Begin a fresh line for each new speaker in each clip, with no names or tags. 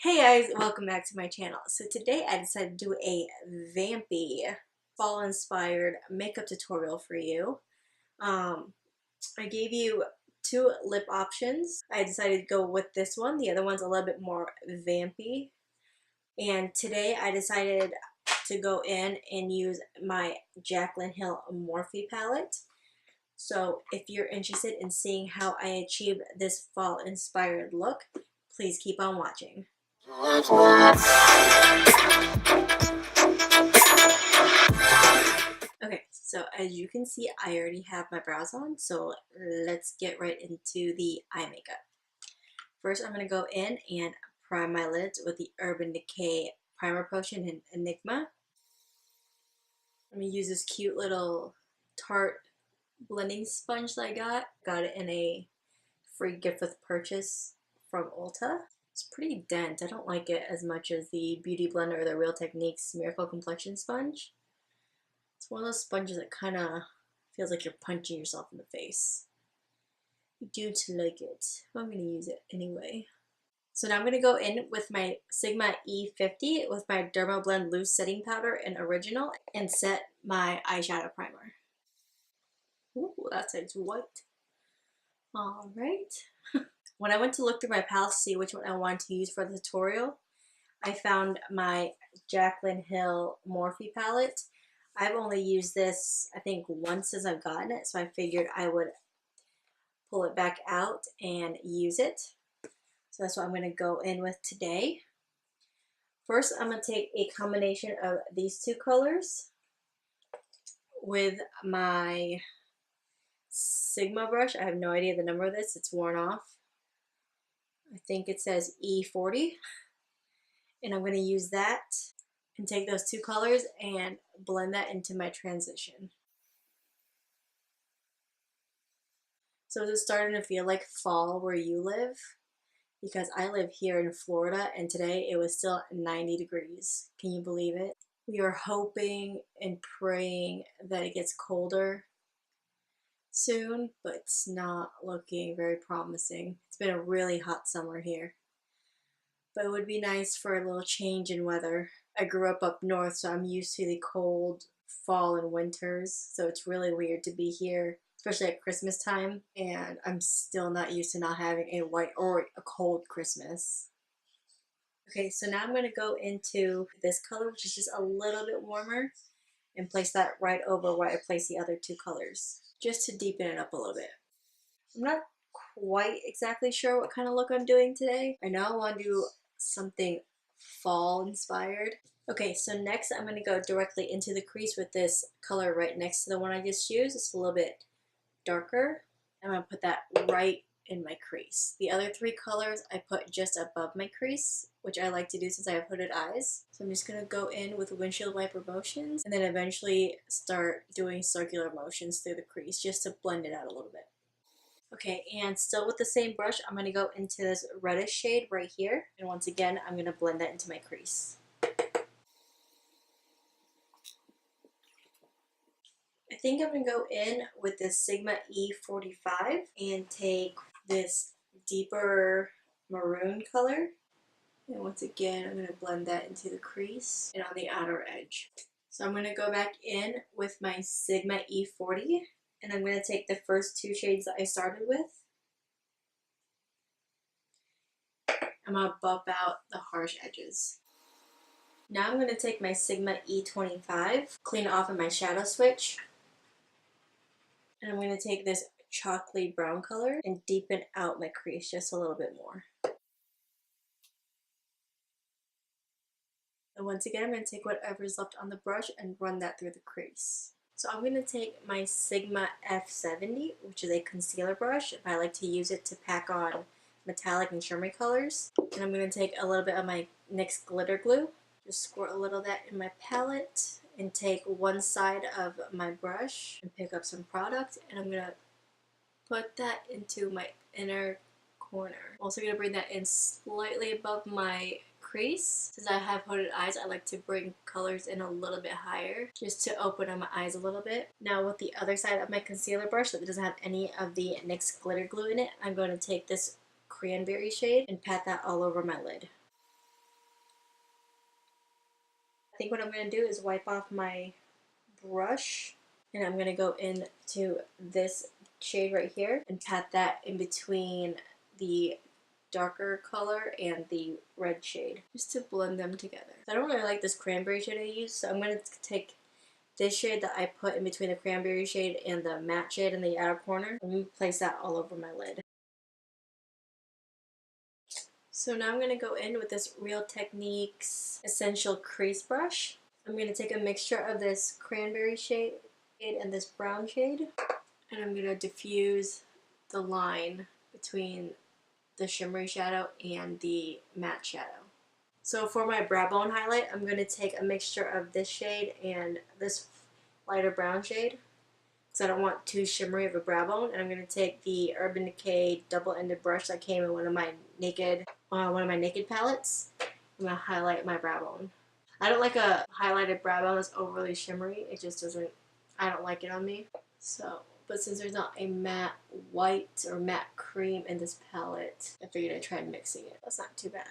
Hey guys, welcome back to my channel. So today I decided to do a vampy fall inspired makeup tutorial for you. I gave you two lip options. I decided to go with this one. The other one's a little bit more vampy. And today I decided to go in and use my JaclynHillxMorphe palette. So if you're interested in seeing how I achieved this fall inspired look, please keep on watching. Okay, so as you can see, I already have my brows on, so let's get right into the eye makeup. First, I'm going to go in and prime my lids with the Urban Decay Primer Potion in Enigma. I'm going to use this cute little Tarte blending sponge that I got. Got it in a free gift with purchase from Ulta. It's pretty dense. I don't like it as much as the Beauty Blender or the Real Techniques Miracle Complexion Sponge. It's one of those sponges that kind of feels like you're punching yourself in the face. I don't like it. I'm going to use it anyway. So now I'm going to go in with my Sigma E50 with my Dermablend Loose Setting Powder in Original and set my eyeshadow primer. Ooh, that side's white. Alright. When I went to look through my palette to see which one I wanted to use for the tutorial, I found my JaclynHillxMorphe palette. I've only used this, I think, once since I've gotten it, so I figured I would pull it back out and use it. So that's what I'm going to go in with today. First, I'm going to take a combination of these two colors with my Sigma brush. I have no idea the number of this. It's worn off. I think it says E40. And I'm going to use that and take those two colors and blend that into my transition. So is it starting to feel like fall where you live? Because I live here in Florida and today it was still 90 degrees. Can you believe it? We are hoping and praying that it gets colder soon, but it's not looking very promising. It's been a really hot summer here. But it would be nice for a little change in weather. I grew up north, so I'm used to the cold fall and winters, so it's really weird to be here, especially at Christmas time, and I'm still not used to not having a white or a cold Christmas. Okay, so now I'm going to go into this color, which is just a little bit warmer, and place that right over where I place the other two colors, just to deepen it up a little bit. I'm not quite exactly sure what kind of look I'm doing today. I know I want to do something fall inspired. Okay, so next I'm going to go directly into the crease with this color right next to the one I just used. It's a little bit darker. I'm going to put that right in my crease. The other three colors I put just above my crease, which I like to do since I have hooded eyes. So I'm just going to go in with windshield wiper motions and then eventually start doing circular motions through the crease just to blend it out a little bit. Okay, and still with the same brush, I'm going to go into this reddish shade right here. And once again, I'm going to blend that into my crease. I think I'm going to go in with this Sigma E45 and take this deeper maroon color. And once again, I'm going to blend that into the crease and on the outer edge. So I'm going to go back in with my Sigma E40. And I'm going to take the first two shades that I started with. I'm going to buff out the harsh edges. Now I'm going to take my Sigma E25, clean it off of my shadow switch. And I'm going to take this chocolate brown color and deepen out my crease just a little bit more. And once again, I'm going to take whatever's left on the brush and run that through the crease. So I'm going to take my Sigma F70, which is a concealer brush. I like to use it to pack on metallic and shimmery colors. And I'm going to take a little bit of my NYX glitter glue. Just squirt a little of that in my palette and take one side of my brush and pick up some product. And I'm going to put that into my inner corner. I'm also going to bring that in slightly above my crease. Since I have hooded eyes, I like to bring colors in a little bit higher just to open up my eyes a little bit. Now with the other side of my concealer brush that doesn't have any of the NYX glitter glue in it, I'm going to take this cranberry shade and pat that all over my lid. I think what I'm going to do is wipe off my brush, and I'm going to go into this shade right here and pat that in between the darker color and the red shade, just to blend them together. I don't really like this cranberry shade I use, so I'm going to take this shade that I put in between the cranberry shade and the matte shade in the outer corner. I'm going to place that all over my lid. So now I'm going to go in with this Real Techniques Essential Crease Brush. I'm going to take a mixture of this cranberry shade and this brown shade, and I'm going to diffuse the line between the shimmery shadow and the matte shadow. So for my brow bone highlight, I'm going to take a mixture of this shade and this lighter brown shade, because I don't want too shimmery of a brow bone. And I'm going to take the Urban Decay double-ended brush that came in one of my naked palettes. I'm going to highlight my brow bone. I don't like a highlighted brow bone that's overly shimmery. It just doesn't, I don't like it on me. So, but since there's not a matte white or matte cream in this palette, I figured I'd try mixing it. That's not too bad.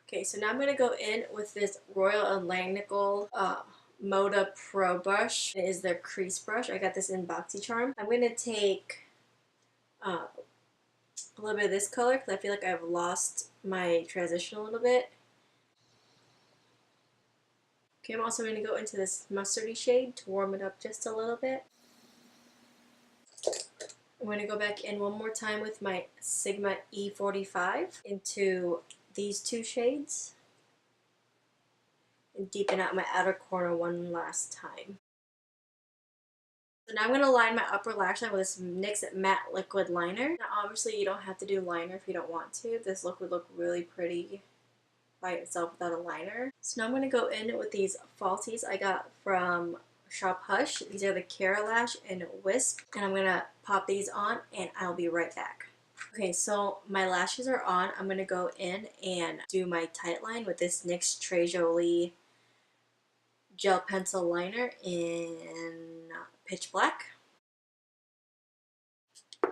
Okay, so now I'm going to go in with this Royal Langnickel Moda Pro brush. It is their crease brush. I got this in BoxyCharm. I'm going to take a little bit of this color because I feel like I've lost my transition a little bit. Okay, I'm also going to go into this mustardy shade to warm it up just a little bit. I'm going to go back in one more time with my Sigma E45 into these two shades and deepen out my outer corner one last time. So now I'm going to line my upper lash line with this NYX Matte Liquid Liner. Now obviously you don't have to do liner if you don't want to. This look would look really pretty by itself without a liner. So now I'm going to go in with these falsies I got from Shop Hush. These are the Cara Lash and Wisp, and I'm going to pop these on and I'll be right back. Okay, so my lashes are on. I'm going to go in and do my tight line with this NYX Jolie gel pencil liner in Pitch Black.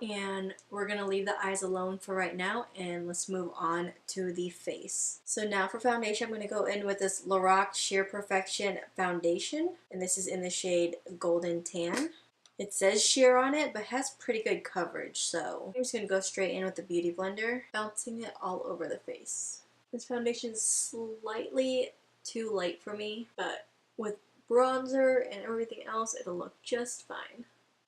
And we're going to leave the eyes alone for right now, and let's move on to the face. So now for foundation, I'm going to go in with this Lorac Sheer Perfection foundation, and this is in the shade Golden Tan. It says sheer on it, but has pretty good coverage, so I'm just going to go straight in with the Beauty Blender, bouncing it all over the face. This foundation is slightly too light for me, but with bronzer and everything else, it'll look just fine.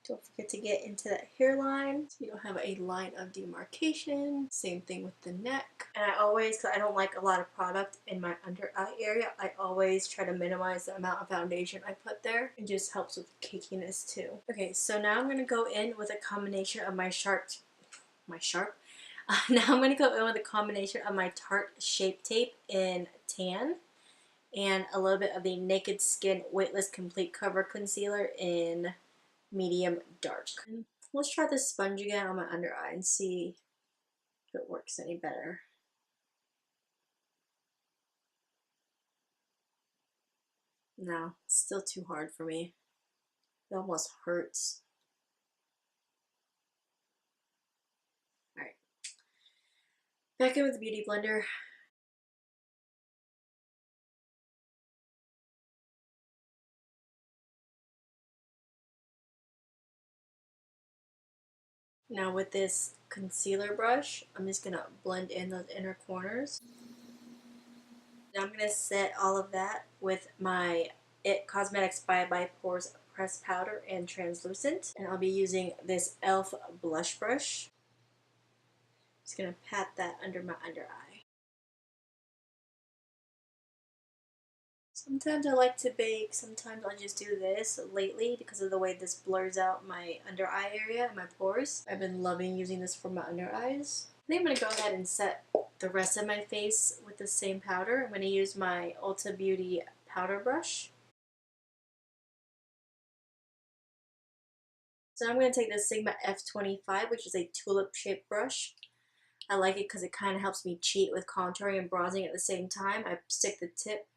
Don't forget to get into that hairline so you don't have a line of demarcation. Same thing with the neck. And I always, because I don't like a lot of product in my under eye area, I always try to minimize the amount of foundation I put there. It just helps with cakiness too. Okay, so now I'm going to go in with a combination of now I'm going to go in with a combination of my Tarte Shape Tape in Tan and a little bit of the Naked Skin Weightless Complete Cover Concealer in Medium Dark. Let's try this sponge again on my under eye and see if it works any better. No, it's still too hard for me. It almost hurts. Alright. Back in with the Beauty Blender. Now with this concealer brush, I'm just going to blend in those inner corners. Now I'm going to set all of that with my IT Cosmetics by Pores Pressed Powder and Translucent. And I'll be using this e.l.f. blush brush. Just going to pat that under my under eye. Sometimes I like to bake, sometimes I'll just do this lately because of the way this blurs out my under eye area and my pores. I've been loving using this for my under eyes. I think I'm going to go ahead and set the rest of my face with the same powder. I'm going to use my Ulta Beauty powder brush. So I'm going to take the Sigma F25, which is a tulip shaped brush. I like it because it kind of helps me cheat with contouring and bronzing at the same time. I stick the tip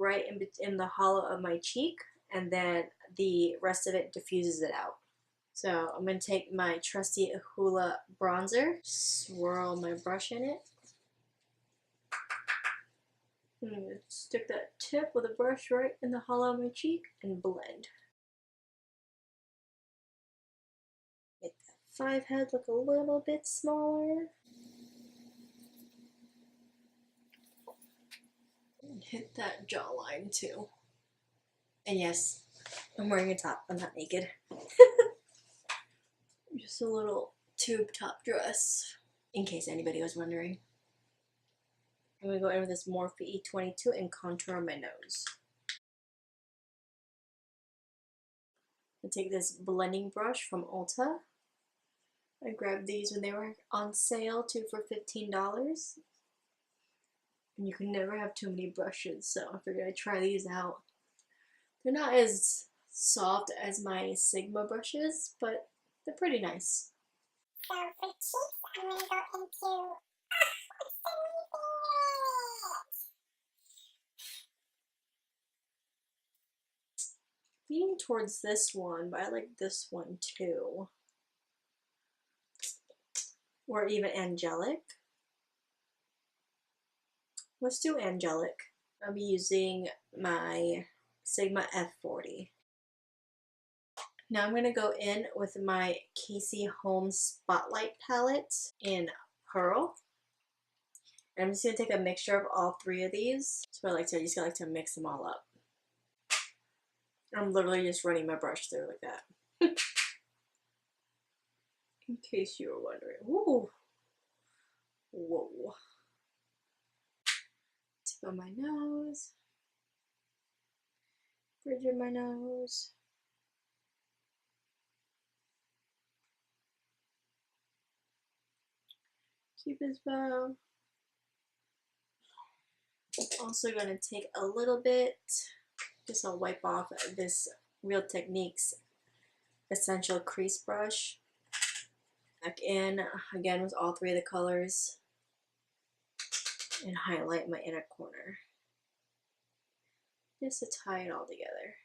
right in the hollow of my cheek, and then the rest of it diffuses it out. So I'm going to take my trusty Hoola bronzer, swirl my brush in it, I'm gonna stick that tip with a brush right in the hollow of my cheek and blend. Make that 5 head look a little bit smaller. And hit that jawline too. And yes, I'm wearing a top, I'm not naked. Just a little tube top dress, in case anybody was wondering. I'm gonna go in with this Morphe E22 and contour my nose. I take this blending brush from Ulta. I grabbed these when they were on sale, 2 for $15. And you can never have too many brushes, so I figured I'd try these out. They're not as soft as my Sigma brushes, but they're pretty nice.
So for cheeks, I'm going to go into,
Leaning towards this one, but I like this one too. Or even angelic. Let's do angelic. I'll be using my Sigma F40. Now I'm going to go in with my CaseyHolmes Spotlight palette in Pearl. And I'm just going to take a mixture of all 3 of these. So I just like to mix them all up. I'm literally just running my brush through like that. In case you were wondering. Ooh. Whoa. Tip of my nose. Bridge of my nose. Cupid's bow. I'm also going to take a little bit, just I'll wipe off this Real Techniques Essential Crease Brush. Back in, again with all 3 of the colors. And highlight my inner corner. Just to tie it all together.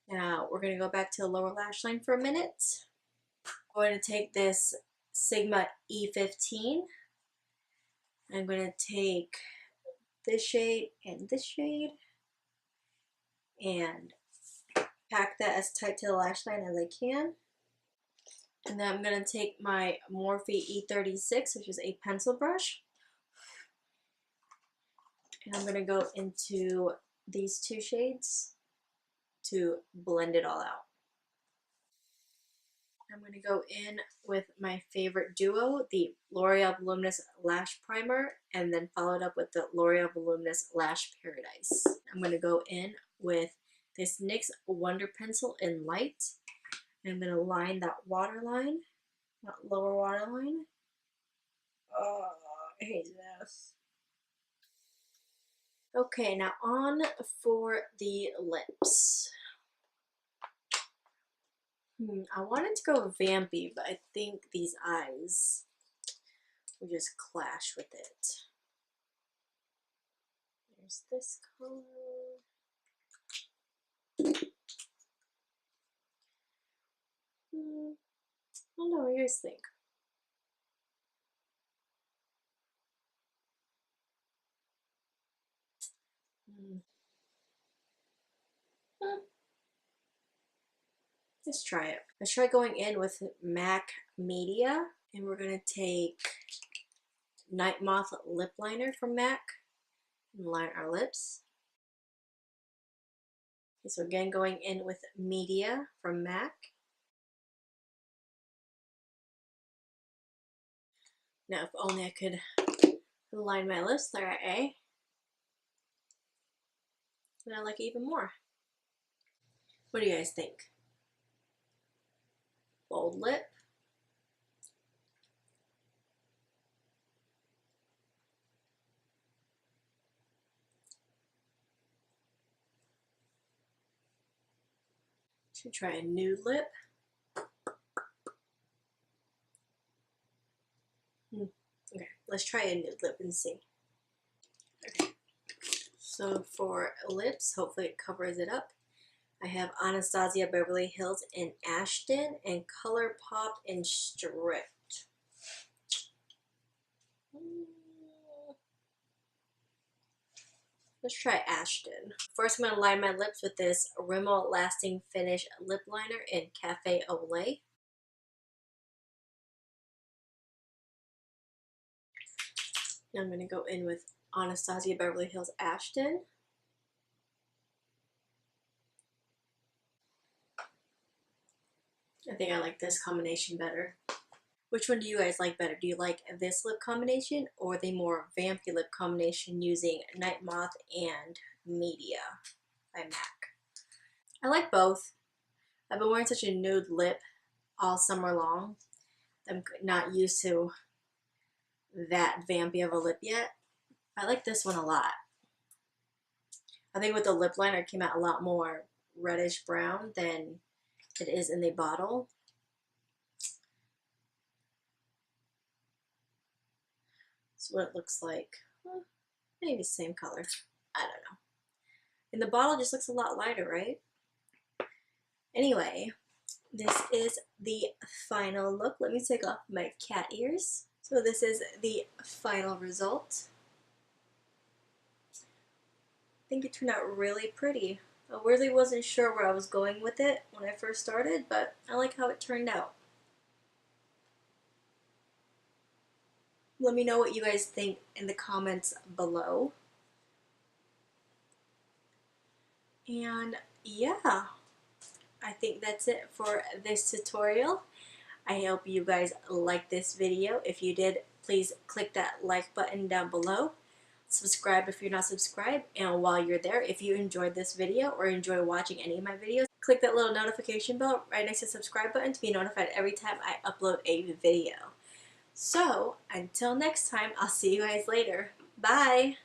Now we're going to go back to the lower lash line for a minute. I'm going to take this Sigma E15. I'm going to take this shade and this shade and pack that as tight to the lash line as I can. And then I'm going to take my Morphe E36, which is a pencil brush. And I'm going to go into these 2 shades to blend it all out. I'm going to go in with my favorite duo, the L'Oreal Voluminous Lash Primer, and then follow it up with the L'Oreal Voluminous Lash Paradise. I'm going to go in with this NYX Wonder Pencil in Light. I'm going to line that waterline, that lower waterline. Oh, I hate this. Okay, now on for the lips. I wanted to go vampy, but I think these eyes will just clash with it. There's this color. I don't know, what do you guys think? Let's try it. Let's try going in with MAC Media, and we're going to take Night Moth Lip Liner from MAC and line our lips. Okay, so again, going in with Media from MAC. Now, if only I could line my lips there, eh? Then I like it even more. What do you guys think? Bold lip. Should try a nude lip. Okay, let's try a nude lip and see. Okay, so for lips, hopefully it covers it up. I have Anastasia, Beverly Hills, and Ashton, and ColourPop and Stripped. Let's try Ashton. First, I'm going to line my lips with this Rimmel Lasting Finish Lip Liner in Cafe au Lait. Now I'm going to go in with Anastasia Beverly Hills Ashton. I think I like this combination better. Which one do you guys like better? Do you like this lip combination or the more vampy lip combination using Night Moth and Media by MAC? I like both. I've been wearing such a nude lip all summer long. I'm not used to that vampy of a lip yet. I like this one a lot. I think with the lip liner it came out a lot more reddish brown than it is in the bottle. That's what it looks like. Well, maybe same color. I don't know. In the bottle it just looks a lot lighter, right? Anyway, this is the final look. Let me take off my cat ears. So this is the final result. I think it turned out really pretty. I really wasn't sure where I was going with it when I first started, but I like how it turned out. Let me know what you guys think in the comments below. And yeah, I think that's it for this tutorial. I hope you guys liked this video. If you did, please click that like button down below. Subscribe if you're not subscribed. And while you're there, if you enjoyed this video or enjoy watching any of my videos, click that little notification bell right next to the subscribe button to be notified every time I upload a video. So, until next time, I'll see you guys later. Bye!